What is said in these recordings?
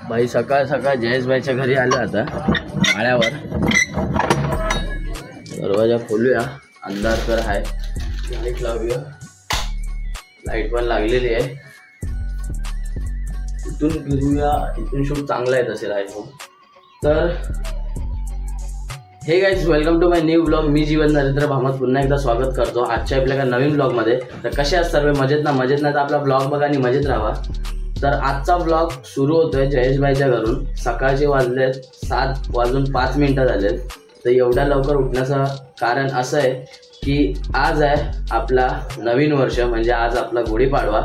भाई सकाळ सकाळ जयेश भाईच्या घरी आलो आता माळ्यावर. दरवाजा खोलूया, अंधार तर आहे. लाईट लावूया, लाईट पण लागलेली आहे. इथून फिरूया, इथून शूट चांगला आहे तसे आयफोन. तर हे guys, welcome to my new blog. मी जीवन नरेंद्र भामत पुन्हा एकदा स्वागत करतो आजच्या आपल्या नवीन ब्लॉगमध्ये. तर कसे असतात सर्व मजेत ना? मजेत नाही तर आपला ब्लॉग बघा आणि मजेत राहा. तर आजचा ब्लॉग सुरू होतोय जयेश भाईच्या घरून. सकाळचे वाजले 7:05 झालेत. तर एवढ्या लवकर उठण्याचं कारण असं आहे की आज आहे आपला नवीन वर्ष, म्हणजे आज आपला गुढीपाडवा.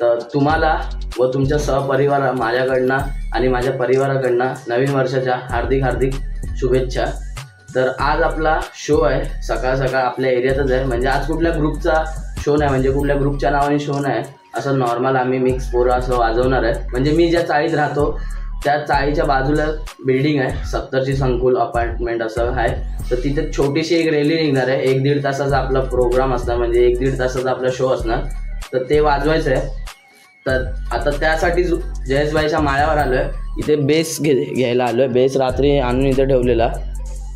तर तुम्हाला व तुमच्या सहपरिवार माझ्याकडनं आणि माझ्या परिवाराकडनं नवीन वर्षाच्या हार्दिक हार्दिक शुभेच्छा. तर आज आपला शो आहे सकाळ सकाळ आपल्या एरियातच आहे. म्हणजे आज कुठल्या ग्रुपचा शो नाही, म्हणजे कुठल्या ग्रुपच्या नावाने शो नाही. असं नॉर्मल आम्ही मिक्स पोरं असं वाजवणार आहे. म्हणजे मी ज्या चाळीत राहतो त्या चाळीच्या बाजूला बिल्डिंग आहे, 70ची संकुल अपार्टमेंट असं आहे. तर तिथे छोटीशी एक रॅली निघणार आहे. 1-1.5 तासाचा आपला प्रोग्राम असणार, म्हणजे 1-1.5 तासाचा आपला शो असणार. तर ते वाजवायचं आहे. तर आता त्यासाठी जयेश भाईच्या माळ्यावर आलो आहे. इथे बेस घ्यायला आलो आहे. बेस रात्री आणून इथे ठेवलेला.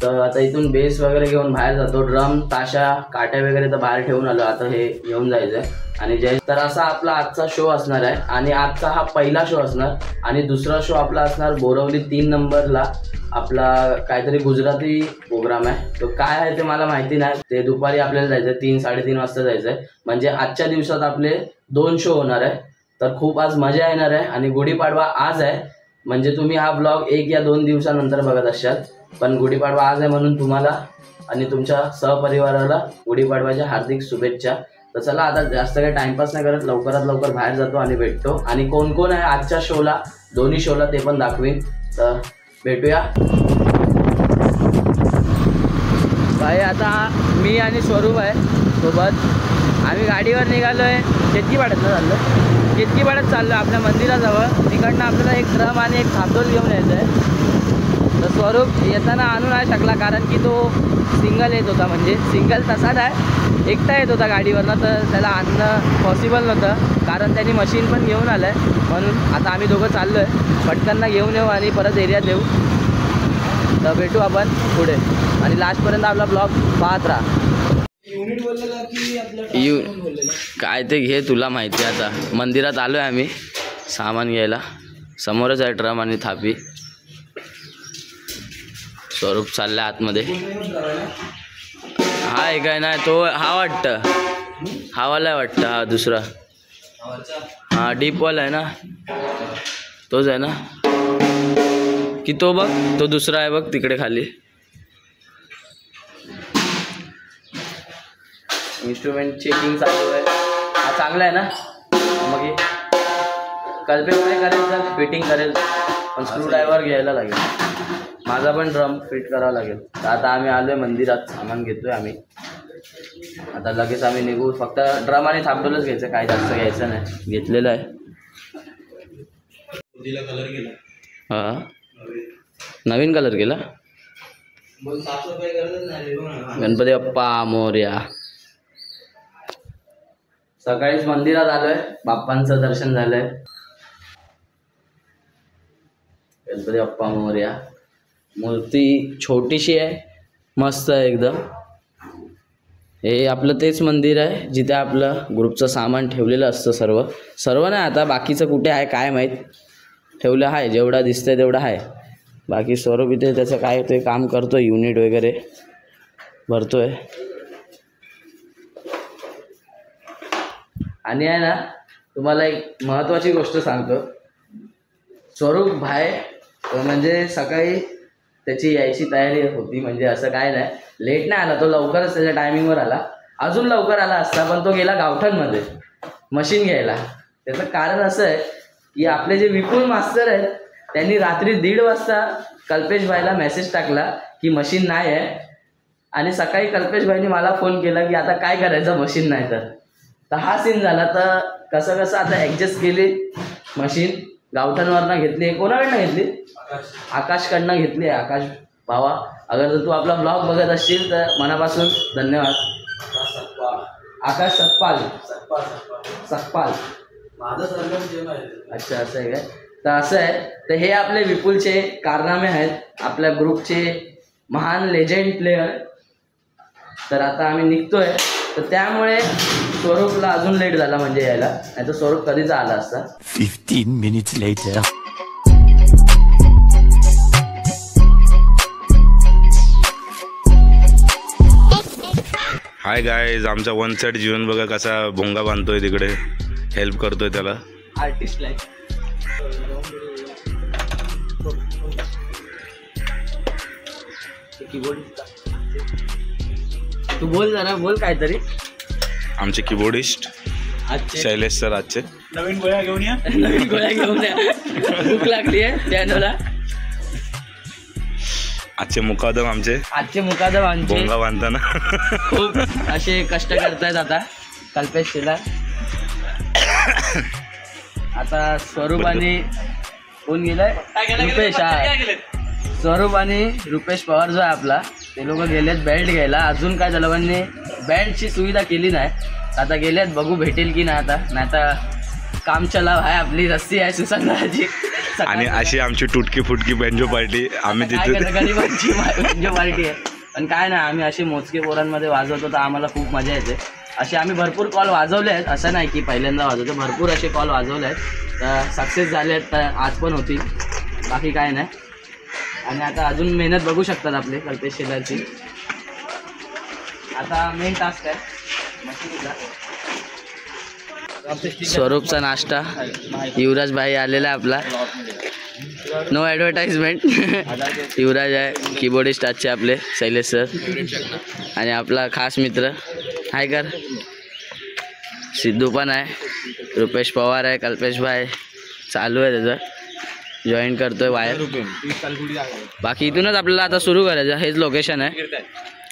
तर आता इथून बेस वगैरे घेऊन बाहेर जातो. ड्रम, ताशा, काट्या वगैरे तर बाहेर ठेवून आलो. आता हे घेऊन जायचं आहे. आणि तर असा आपला आजचा शो असणार आहे. आणि आजचा हा पहिला शो असणार. आणि दुसरा शो आपला असणार बोरवली 3 नंबरला. आपला काहीतरी गुजराती प्रोग्राम आहे. तो काय आहे ते मला माहिती नाही. ते दुपारी आपल्याला जायचं आहे, 3-3:30 वाजता जायचं आहे. म्हणजे आजच्या दिवसात आपले 2 शो होणार आहे. तर खूप आज मजा येणार आहे. आणि गुढीपाडवा आज आहे, म्हणजे तुम्ही हा ब्लॉग 1 या 2 दिवसानंतर बघत असाल. पण गुढीपाडवा आज आहे म्हणून तुम्हाला आणि तुमच्या सहपरिवाराला गुढीपाडव्याच्या हार्दिक शुभेच्छा. तर चला आता जास्त काही टाइमपास नाही करत, लवकरात लवकर बाहेर जातो आणि भेटतो. आणि कोण कोण आहे आजच्या शोला, दोन्ही शोला, ते पण दाखवीन. तर भेटूया. भाई आता मी आणि स्वरूप आहे सोबत. आम्ही गाडीवर निघालो आहे. केतकीपाड्यातनं चाललो आपल्या मंदिराजवळ. तिकडनं आपल्याला एक ड्रम आणि एक थांबोल घेऊन यायचं आहे. तर स्वरूप येताना आणू नाही शकला, कारण की तो सिंगल येत होता. म्हणजे सिंगल तसा नाही, एकटा येत होता गाडीवरनं. तर त्याला आणणं पॉसिबल नव्हतं, कारण त्यांनी मशीन पण घेऊन आलं आहे. म्हणून आता आम्ही दोघं चाललो आहे. पटकनना घेऊन येऊ आणि परत एरियात येऊ. तर भेटू आपण पुढे आणि लास्टपर्यंत आपला ब्लॉग पाहत राहा. काय ते घे, तुला माहिती आहे. आता मंदिरात आलो आहे आम्ही सामान घ्यायला. समोरच आहे ड्रम आणि थापी. स्वरूप चालला आतमध्ये. हा आहे काय नाही, तो हा वाटतं, हावाला वाटतं. हा दुसरा, हा डीपवाला आहे ना, तोच आहे ना की तो बघ, तो दुसरा आहे बघ तिकडे खाली. इन्स्ट्रुमेंट चेकिंग चालू आहे. हा चांगला आहे ना. मग कल्पेश काय करेल तर फिटिंग करेल, पण स्क्रू ड्रायव्हर घ्यायला लागेल. माझा पण ड्रम फिट करावा लागेल. तर आता आम्ही आलो आहे मंदिरात, सामान घेतोय आम्ही. आता लगेच आम्ही निघू. फक्त ड्रम आणि थांबडोलच घ्यायचं, काय जास्त घ्यायचं नाही. घेतलेलं आहे. हां, नवीन कलर केला. गणपती बाप्पा मोरया. सकाळीच मंदिरात आलोय, बाप्पांचं दर्शन झालंय. गणपती बाप्पा मोरया. मूर्ती छोटीशी आहे, मस्त आहे एकदम. हे आपलं तेच मंदिर आहे जिथे आपलं ग्रुपचं सामान ठेवलेलं असतं. सर्व नाही, आता बाकीचं कुठे आहे काय माहीत. ठेवलं आहे, जेवढा दिसतंय तेवढा आहे. बाकी स्वरूप इथे त्याचं काय ते काम करतोय, युनिट वगैरे भरतोय. आणि आहे ना, तुम्हाला एक महत्त्वाची गोष्ट सांगतो. स्वरूप भाई म्हणजे सकाळी त्याची यायची तयारी होती, म्हणजे असं काय नाही, लेट नाही आला तो, लवकरच त्याच्या टायमिंगवर आला. अजून लवकर आला असता, पण तो गेला गावठणमध्ये मशीन घ्यायला. त्याचं कारण असं आहे की आपले जे विपुल मास्तर आहेत त्यांनी रात्री 1:30 वाजता कल्पेश भाईला मेसेज टाकला की मशीन नाही आहे. आणि सकाळी कल्पेश भाईने मला फोन केला की आता काय करायचं, मशीन नाही तर हा सीन झाला. तर कसं आता ॲडजस्ट केली मशीन. गावठणवरनं घेतली. कोणाकडनं घेतली? आकाशकडनं घेतली आहे. आकाश भावा, अगर जर तू आपला ब्लॉग बघत असशील तर मनापासून धन्यवाद. आकाश सकपाल. अच्छा, असं आहे काय? तर असं आहे. तर हे आपले विपुलचे कारनामे आहेत, आपल्या ग्रुपचे महान लेजेंड प्लेयर. तर आता आम्ही निघतोय. तर त्यामुळे स्वरूपला अजून लेट झाला म्हणजे यायला, नाही तर स्वरूप कधीच आला असता. 15 minutes later. हाय गाईज, आमचा वन साइड जीवन बघा कसा भोंगा बांधतोय, तिकडे हेल्प करतोय त्याला. Artist like. तू बोल जरा, बोल काहीतरी. आमचे कीबोर्डिस्ट शैलेश सर आजचे नवीन गोळ्या घेऊन या. नवीन गोळ्या घेऊन या, भूक लागली आहे त्याला. आजचे मुकादम आमचे भोंगा बांधताना खूप असे कष्ट करतायत. आता कल्पेश शिला, आता स्वरूप आणि कोण गेलाय, रुपेश. स्वरूप आणि रुपेश पवार जो आहे आपला, ते लोक गेलेत बेल्ट घ्यायला. अजून काय झालं म्हणजे बेल्टची सुविधा केली नाही. आता गेलेत, बघू भेटेल की नाही. आता नाही तर काम चलाव आहे, आपली रस्सी आहे सुसंगराची. आणि अशी आमची तुटकी फुटकी बेंजो पार्टी. आम्ही तिथे गरीबांची बेंजो पार्टी आहे. पण काय नाही, आम्ही असे मोजके पोरांमध्ये वाजवतो तर आम्हाला खूप मजा येते. असे आम्ही भरपूर कॉल वाजवले आहेत, असं नाही की पहिल्यांदा वाजवतो, भरपूर असे कॉल वाजवले आहेत. तर सक्सेस झाले आहेत, तर आज पण होतील, बाकी काय नाही. आणि आता अजून मेहनत बघू शकतात आपले कल्पेश शेलारची. आता मेन टास्क आहे स्वरूपचा नाश्ता. युवराज भाई आलेला आहे आपला, नो ॲडव्हर्टाइजमेंट. युवराज आहे, कीबोर्डिस्ट आजचे आपले शैलेश सर. आणि आपला खास मित्र हाय कर सिद्धू पण आहे, रुपेश पवार आहे, कल्पेश भाई चालू आहे त्याचं, जॉईन करतोय वायर. बाकी इथूनच आपल्याला आता सुरू करायचं, हेच लोकेशन आहे.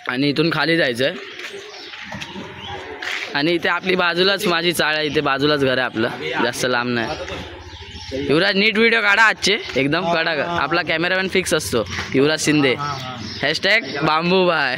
आणि इथून खाली जायचं आहे. आणि इथे आपली बाजूलाच माझी चाळ आहे, इथे बाजूलाच घर आहे आपलं, जास्त लांब नाही. युवराज नीट व्हिडिओ काढा आजचे, एकदम कडक. आपला कॅमेरामॅन फिक्स असतो युवराज शिंदे, हॅशटॅग बांबूबाय.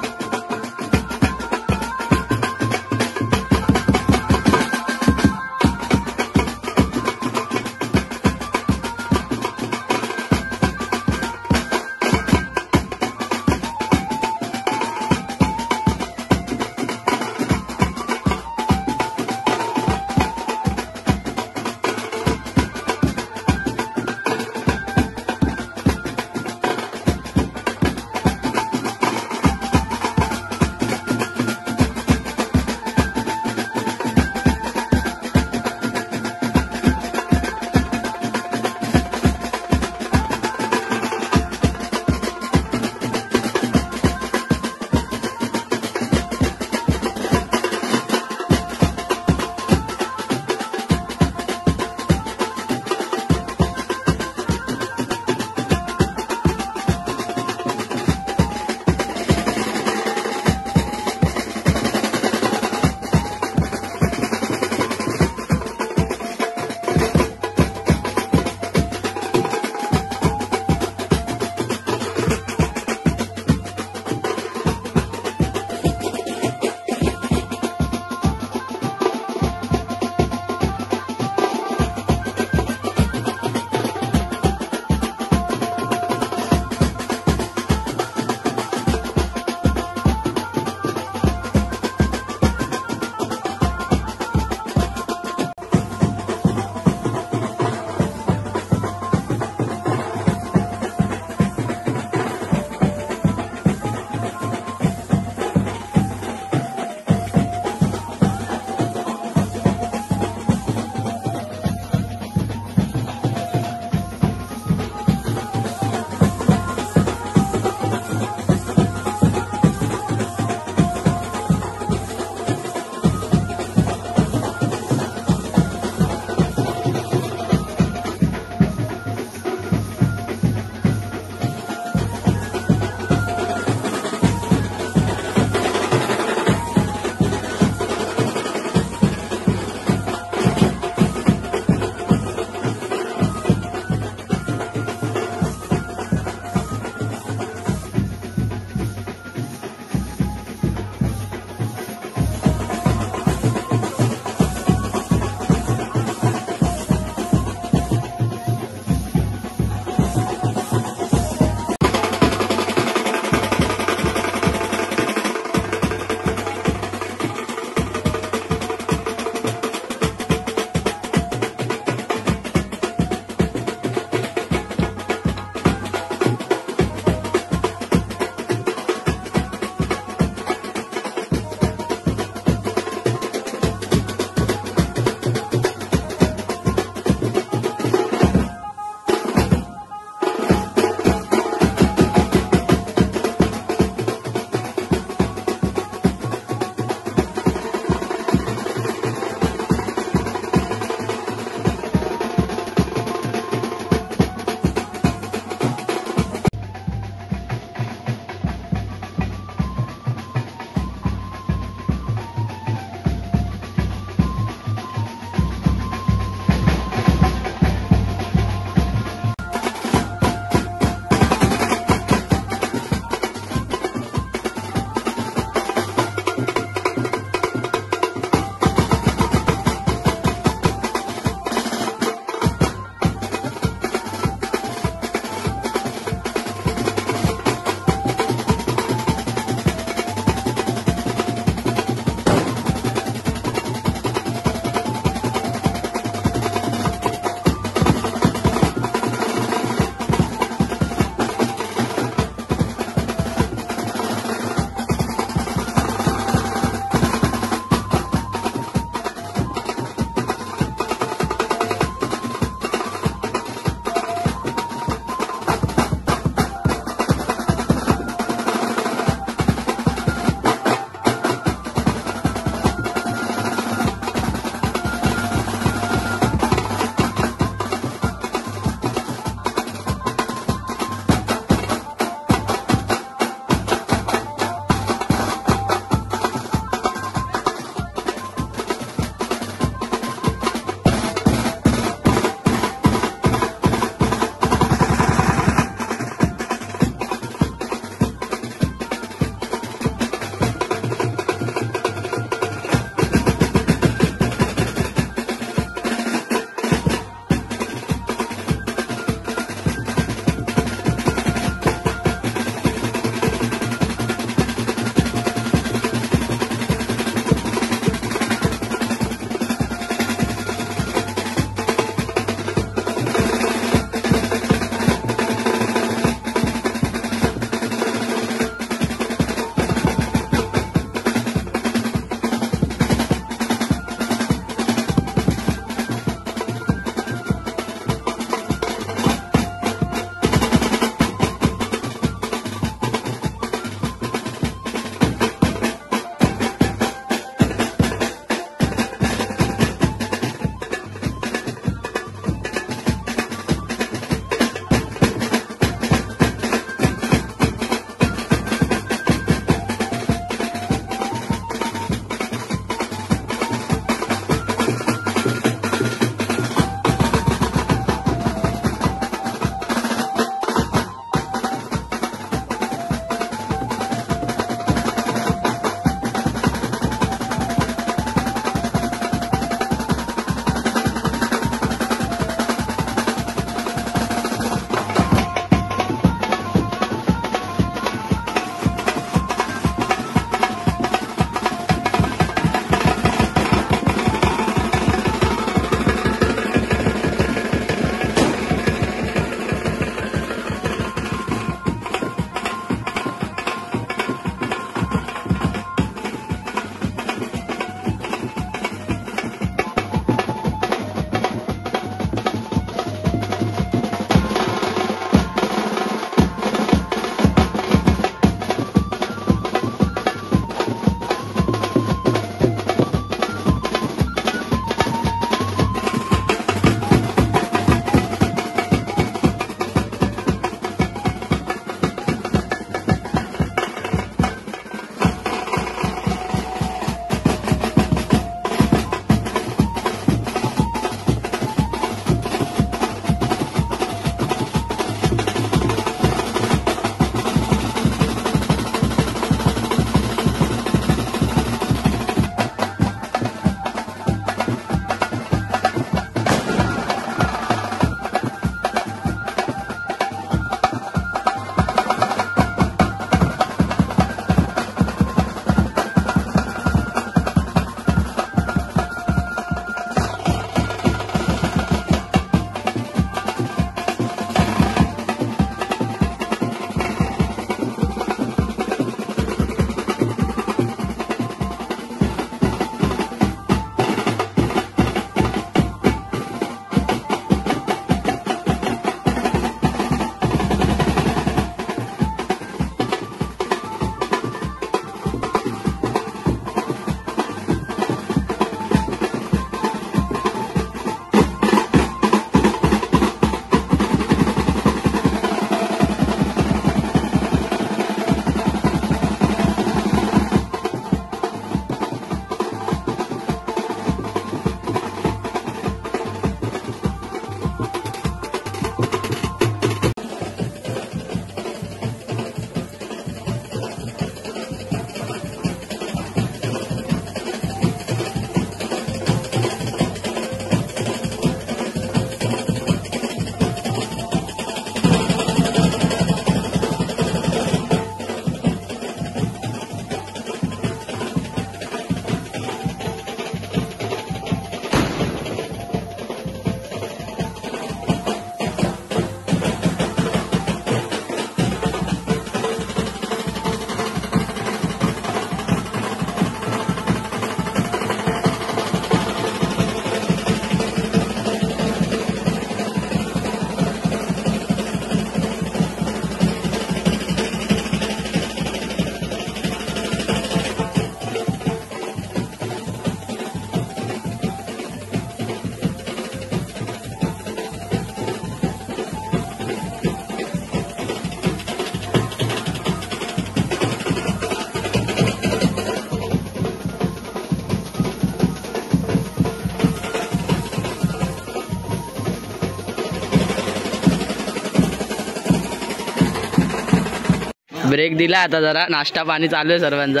ब्रेक दिला आता जरा नाश्ता पाणी चालू आहे सर्वांचा.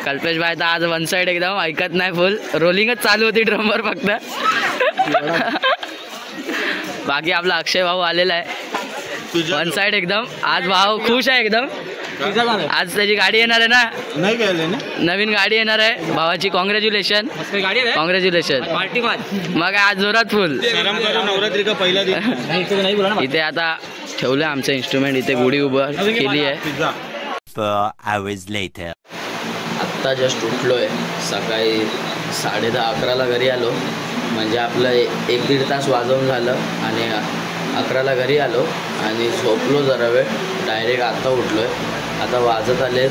कल्पेश भाई तर आज वन साइड एकदम ऐकत नाही फुल रोलिंगच चालू होती ड्रमवर फक्त. बाकी आपला अक्षय भाऊ आलेला आहे वन साइड एकदम. आज भाऊ खुश आहे एकदम. आज त्याची गाडी येणार आहे ना. नवीन गाडी येणार आहे भावाची. Congratulation congratulation. मग आज जोरात फुल. इथे आता ठेवलं आमचं इन्स्ट्रुमेंट. इथे गुढी उभं केली आहे. आत्ता जस्ट उठलोय. सकाळी 10:30-11ला घरी आलो. म्हणजे आपलं 1-1.5 तास वाजवून झालं आणि 11ला घरी आलो आणि झोपलो जरा वेळ. डायरेक्ट आता उठलोय. आता वाजत आले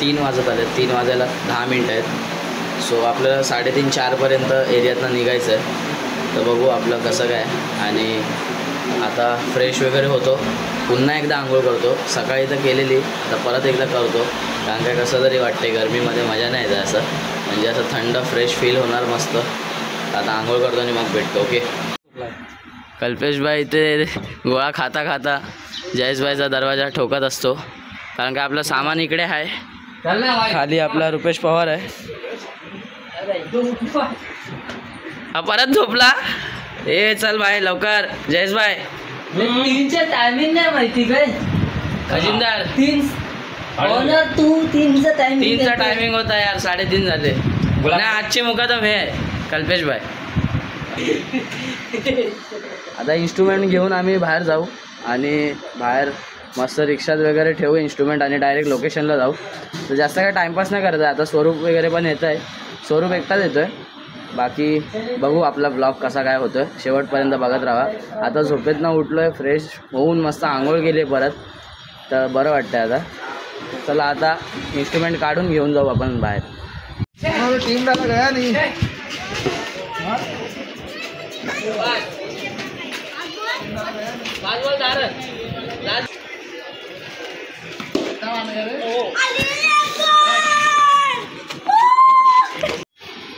3 वाजत आले. 3 वाजायला 10 मिनटं आहेत. सो आपल्याला 3:30-4पर्यंत एरियातनं निघायचं आहे. तर बघू आपलं कसं काय. आणि आता फ्रेश वगैरे होतो. पुन्हा एकदा आंघोळ करतो. सकाळी तर केलेली आता परत एकदा करतो. कारण काय कसं तरी वाटते गरमीमध्ये मजा नाही येत असं. म्हणजे असं थंड फ्रेश फील होणार मस्त. आता आंघोळ करतो आणि मग भेटतो. ओके. कल्पेश भाई इथे गोळा खाता खाता जयेश भाईचा दरवाजा ठोकत असतो. कारण का आपलं सामान इकडे आहे. खाली आपला रुपेश पवार आहे. हा परत झोपला. ए चल भाई लवकर. जयेश भाई 3चे टायमिंग नाही माहिती काय. खजिनदार 3 तू 3चा टायमिंग. 3चा टायमिंग होता यार. 3:30 झाले. नाही आजची मुकादम हे कल्पेश भाई. आता इन्स्ट्रुमेंट घेऊन आम्ही बाहेर जाऊ आणि बाहेर मस्त रिक्षात वगैरे ठेवू इन्स्ट्रुमेंट आणि डायरेक्ट लोकेशनला जाऊ. तर जास्त काय टाईमपास नाही करत आहे. आता स्वरूप वगैरे पण येत आहे. स्वरूप एकटाच येतो आहे. बाकी बघू आपला ब्लॉग कसा काय होतो आहे. शेवटपर्यंत बघत राहा. आता झोपेतनं उठलो आहे फ्रेश होऊन मस्त आंघोळ केली आहे परत. तर बरं वाटतं आहे आता. चला आता इन्स्ट्रुमेंट काढून घेऊन जाऊ आपण बाहेर. टीम डाला गया नहीं.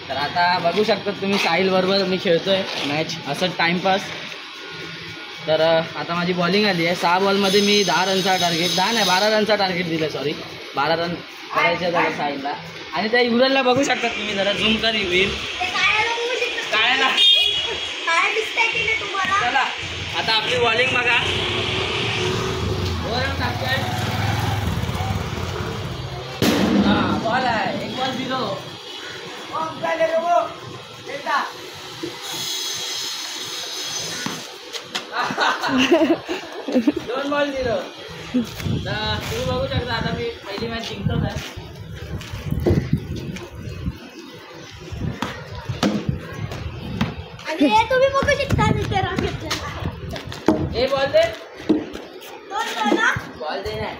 तर आता बघू शकता तुम्ही साहिल बरोबर मी खेळतोय मॅच असं टाइमपास. तर आता माझी बॉलिंग आली आहे. 6 बॉलमध्ये मी 10 रनचा टार्गेट 10 नाही 12 रनचा टार्गेट दिलं. सॉरी 12 रन करायचे जरा साहिलला. आणि त्या युवराजला बघू शकता तुम्ही. जरा झूम कर होईल काय ना. चला आता आपली बॉलिंग बघा. हां बॉल आहे. 1 बॉल 0. 2 बॉल 0. तुम्ही बघू शकता आता मी पहिली मॅच जिंकतोच आहे. तुम्ही बघू शकता मिस्टर राकेशला. ए बॉल दे. बॉल दे नाही.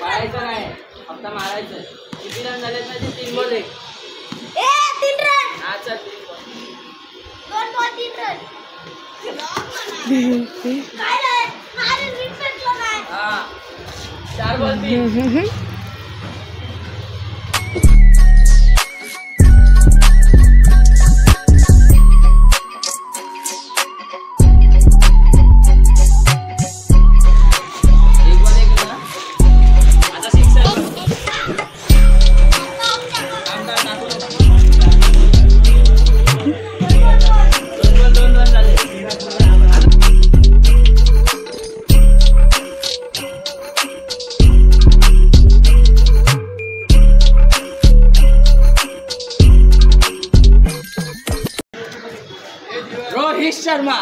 मारायचं नाही फक्त मारायचं. किती रन झाले माझे? 3 बॉल 1. 3 रन. हा चल 3 बॉल 2 बॉल 3 रन. काय रे माझे विकेट नाही. हा 4 बॉल 3. रोहित शर्मा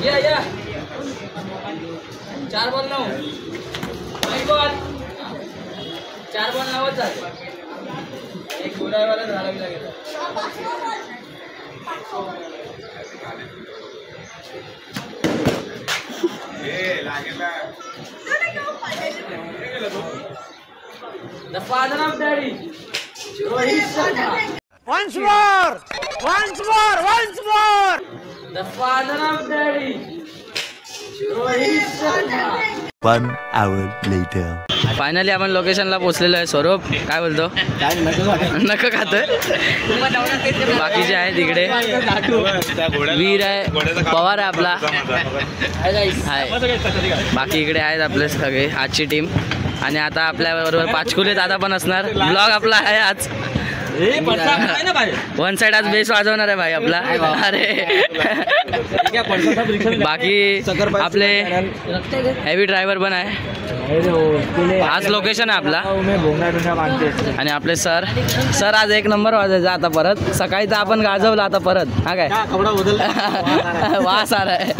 या 4 बॉल 9. 1 बॉल 4 बॉल 9 झाले. एक गोडावाला घालावी लागेल. The father of daddy, Rohit Sharma. Once more. The The father of daddy, 1 hour later. Finally आपण लोकेशनला पोहोचलेलो आहे. स्वरूप काय बोलतो? नका खातोय. बाकीचे आहेत तिकडे. वीर आहे, पवार आहे आपला, बाकी इकडे आहेत आपले सगळे आजची टीम. आणि आता आपल्याबरोबर पाचकुले दादा पण असणार. ब्लॉग आपला आहे आज. वन साइड आज बेस वाजवणार आहे भाई आपला. अरे बाकी आपले हेवी ड्रायव्हर पण आहे. आज लोकेशन आहे आपला. आणि आपले सर आज एक नंबर वाजायचा. आता परत सकाळी तर आपण गाजवला, आता परत हा काय वास आलाय.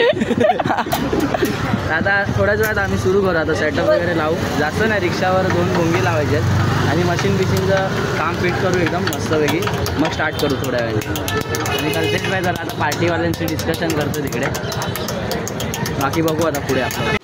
आता थोड्याच वेळात आम्ही सुरू करू. आता सेटअप वगैरे लावू. जास्त नाही, रिक्षावर 2 भोंगी लावायचे आणि मशीन बिशीनचं काम फिट करू एकदम मस्तपैकी. मग स्टार्ट करू थोड्या वेळाने. आणि कल्पेश भाई जरा आता पार्टीवाल्यांशी डिस्कशन करतो तिकडे. बाकी बघू आता पुढे आपण.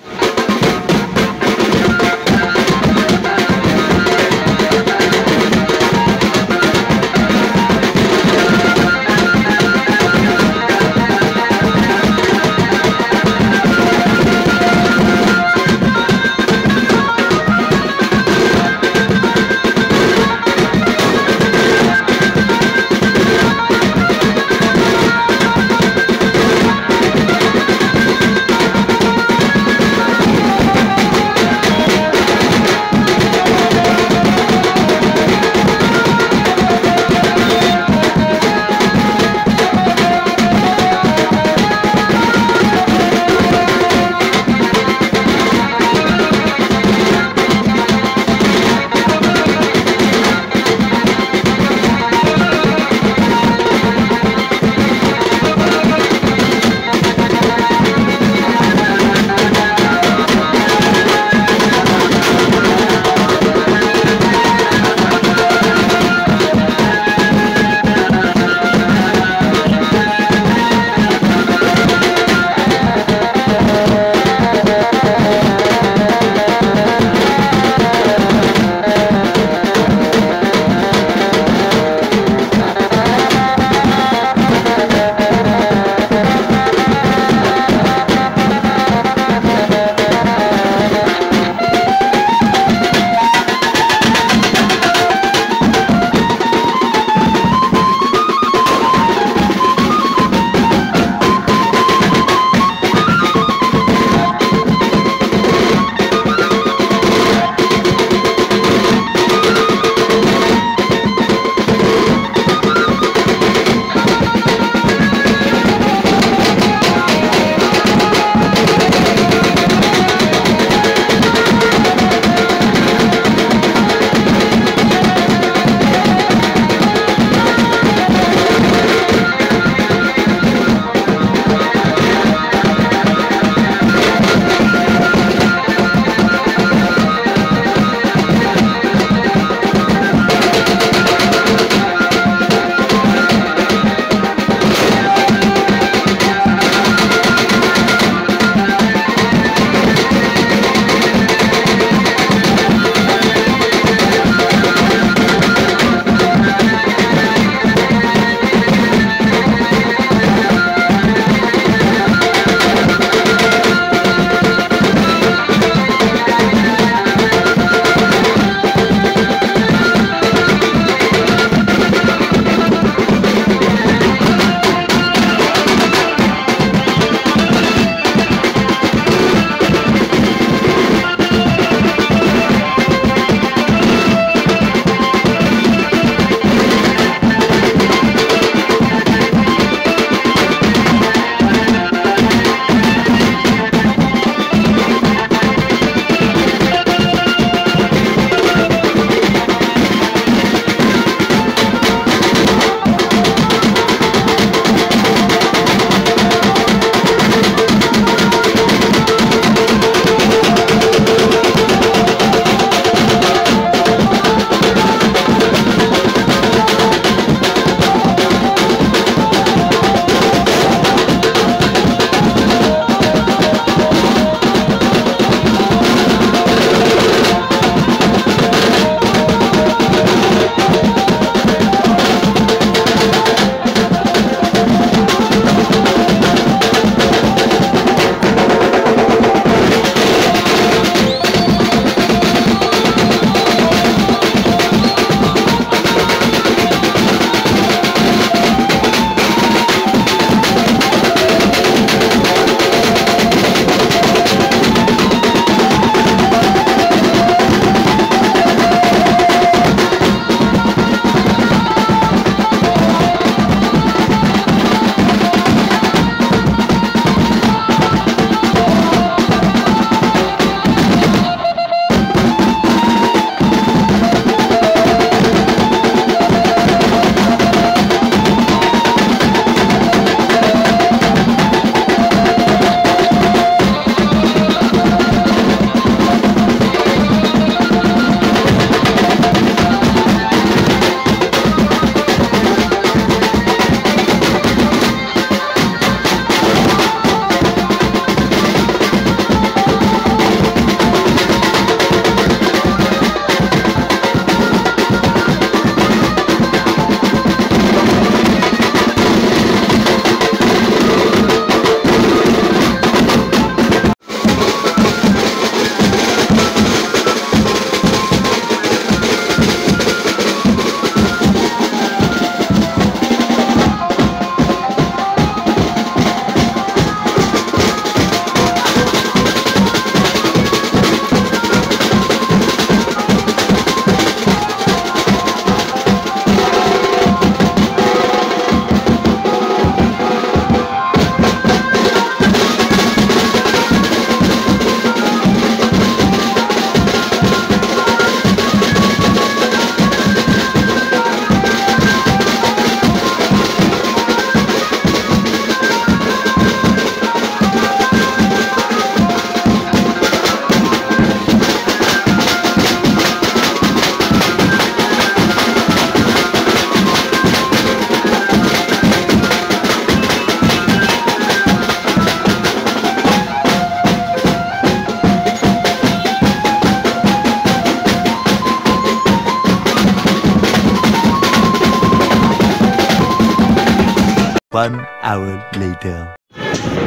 1 hour later.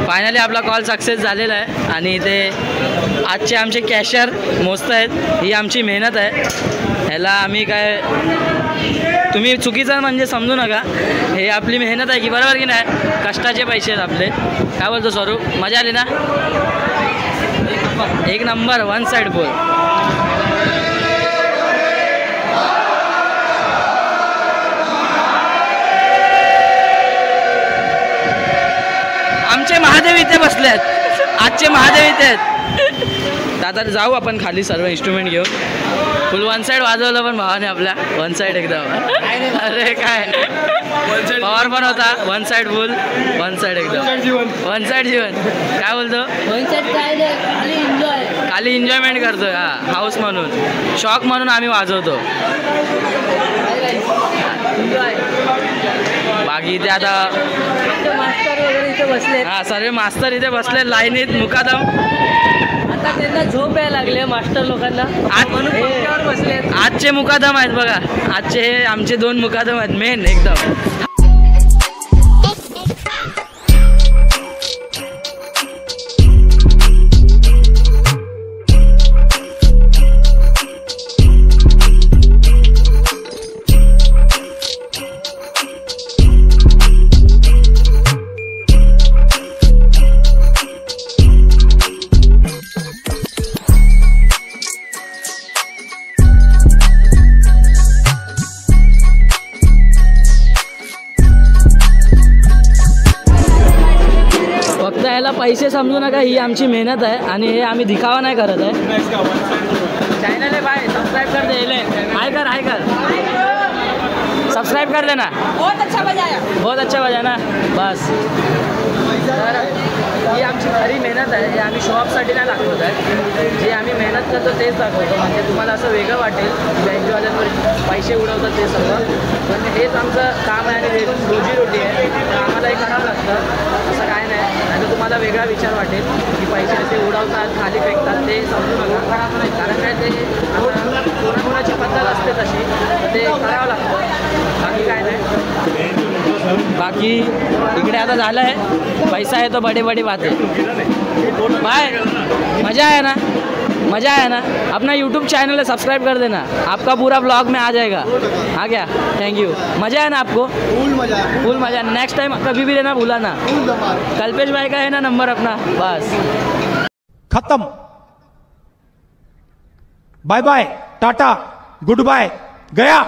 फायनली आपला कॉल सक्सेस झालेला आहे आणि इथे आजचे आमचे कॅशियर मोजत आहेत. ही आमची मेहनत आहे. ह्याला आम्ही काय तुम्ही चुकीचं म्हणजे समजू नका. हे आपली मेहनत आहे की बरोबर की नाही. कष्टाचे पैसे आहेत आपले. काय बोलतो स्वरूप, मजा आली ना. एक नंबर 1 साइड बोल. आमचे महादेव इथे बसले आहेत. आजचे महादेव इथे आहेत. आता जाऊ आपण खाली सर्व इन्स्ट्रुमेंट घेऊ. फुल 1 साइड वाजवलं पण भावाने आपल्या 1 साइड एकदम. अरे काय पॉवर पण होता. 1 साइड फुल 1 साइड एकदम 1 साइड जीवन. काय बोलतो खाली एन्जॉयमेंट करतोय. हा हाऊस म्हणून शॉक म्हणून आम्ही वाजवतो. बाकी इथे आता मास्टर वगैरे इथे बसले. हा सर्व मास्तर इथे बसले लाईनीत मुकादम. आता त्यांना झोप यायला लागले मास्टर लोकांना. आज म्हणून पंख्यावर बसले. आजचे मुकादम आहेत बघा. आजचे हे आमचे 2 मुकादम आहेत मेन एकदम. फक्त याला पैसे समजू नका. ही आमची मेहनत आहे आणि हे आम्ही दिखावा नाही करत आहे. चॅनल आहे बाय. सबस्क्राईब कर दे. हाय कर सबस्क्राईब कर दे ना. बहुत अच्छा बजाया ना बस. तर ही आमची खरी मेहनत आहे. हे आम्ही शॉपसाठी नाही दाखवत आहे. जे आम्ही मेहनत करतो तेच दाखवतो. म्हणजे तुम्हाला असं वेगळं वाटेल बँकवाल्यांवर पैसे उडवतात ते सगळं. पण हेच आमचं काम आहे आणि रोजीरोटी आहे. तर आम्हाला हे करावं लागतं. असं काय नाही. आणि तुम्हाला वेगळा विचार वाटेल की पैसे असे उडवतात खाली फेकतात ते समजू नका. कारण काय ते कोणाकोणाची पद्धत असते तशी. तर ते करावं लागतं. बाकी काय नाही. बाकी इकडे आता झालं आहे. पैसा है तो बड़े बड़ी बात है. बाय. मज़ा आया ना. मज़ा आया ना. अपना यूट्यूब चैनल है सब्सक्राइब कर देना. आपका पूरा ब्लॉग में आ जाएगा. हाँ क्या थैंक यू. मज़ा आया ना आपको. फुल मज़ा. नेक्स्ट टाइम कभी भी लेना भूलाना. कल्पेश भाई का है ना नंबर अपना. बस खत्म. Bye bye tata good bye गया.